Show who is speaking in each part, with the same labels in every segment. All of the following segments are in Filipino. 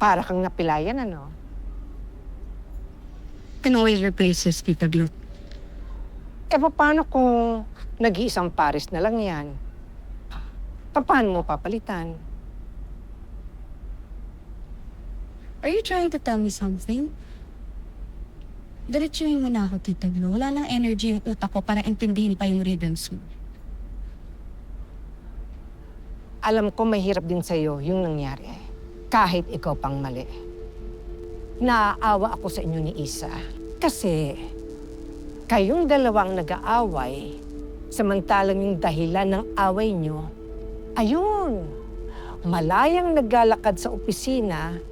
Speaker 1: Para kang napilayan, ano?
Speaker 2: Can always replace this, Tita Glo.
Speaker 1: Paano kung nag-iisang pares na lang yan? Paano mo papalitan?
Speaker 2: Are you trying to tell me something? Diretsuhin mo na ako, Tita Glo. Wala nang energy yung utak ko para intindihin pa yung rhythms mo.
Speaker 1: Alam ko mahirap din sa'yo yung nangyari. Kahit ikaw pang mali. Naaawa ako sa inyo ni Isa. Kasi kayong dalawang nag-aaway, samantalang yung dahilan ng away nyo, ayun, malayang naglalakad sa opisina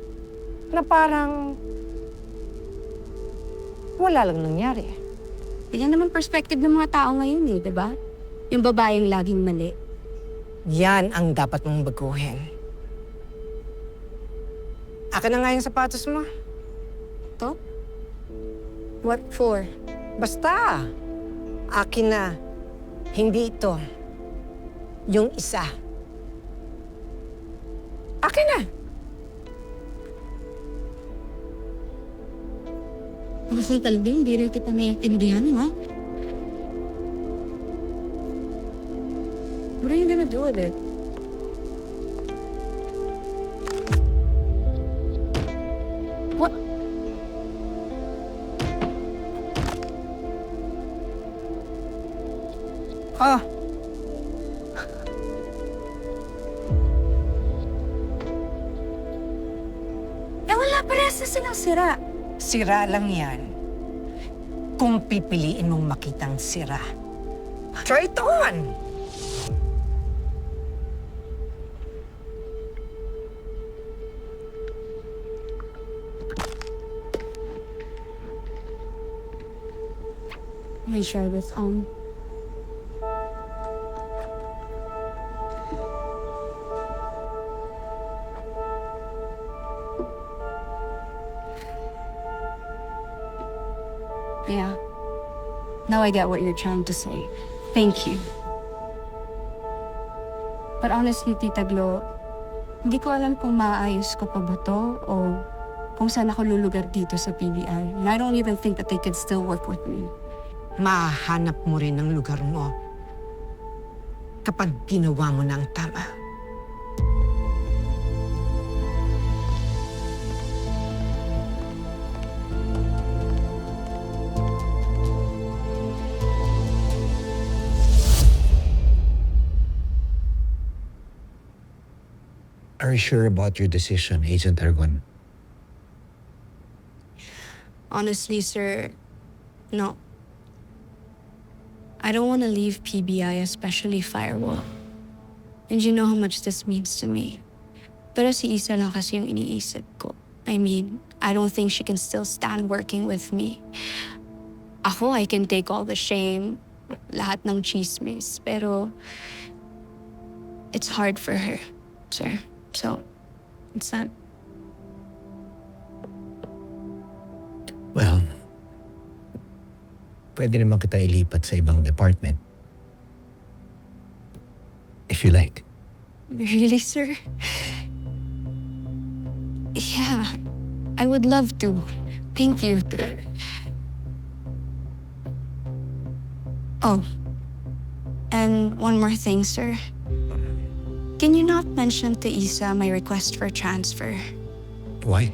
Speaker 1: na parang wala lang nangyari.
Speaker 2: Yan naman perspective ng mga tao ngayon di ba? Yung babaeng laging mali.
Speaker 1: Yan ang dapat mong baguhin. Akin na nga yung sapatos mo.
Speaker 2: To? What for?
Speaker 1: Basta, akin na. Hindi ito. Yung isa. Akin na.
Speaker 2: Kasi talaga, hindi rin kita naiintindihan, ha? What are you gonna do with it? What?
Speaker 1: Ah.
Speaker 2: Wala, parehas na silang sira.
Speaker 1: Sira lang yan. Kung pipiliin mong makitang sira. Try it on!
Speaker 2: Let me try this on. Yeah. Now I get what you're trying to say. Thank you. But honestly, Tita Glo, hindi ko alam kung maayos ko pa ba to o kung saan ako lulugar dito sa PBI. And I don't even think that they could still work with me.
Speaker 1: Mahanap mo rin ang lugar mo kapag ginawa mo na ang tama.
Speaker 3: Are you sure about your decision, Agent Argon?
Speaker 2: Honestly, sir, no. I don't want to leave PBI, especially Firewall. And you know how much this means to me. Pero si Isa lang kasi yung iniisip ko. I mean, I don't think she can still stand working with me. Ako, I can take all the shame, lahat ng chismis, pero it's hard for her, sir. So, it's not.
Speaker 3: Well, pwede naman kita ilipat sa ibang department. If you like.
Speaker 2: Really, sir? Yeah, I would love to. Thank you. Oh, and one more thing, sir. Can you not mention to Isa my request for transfer?
Speaker 3: Why?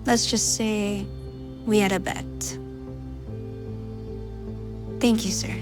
Speaker 2: Let's just say we had a bet. Thank you, sir.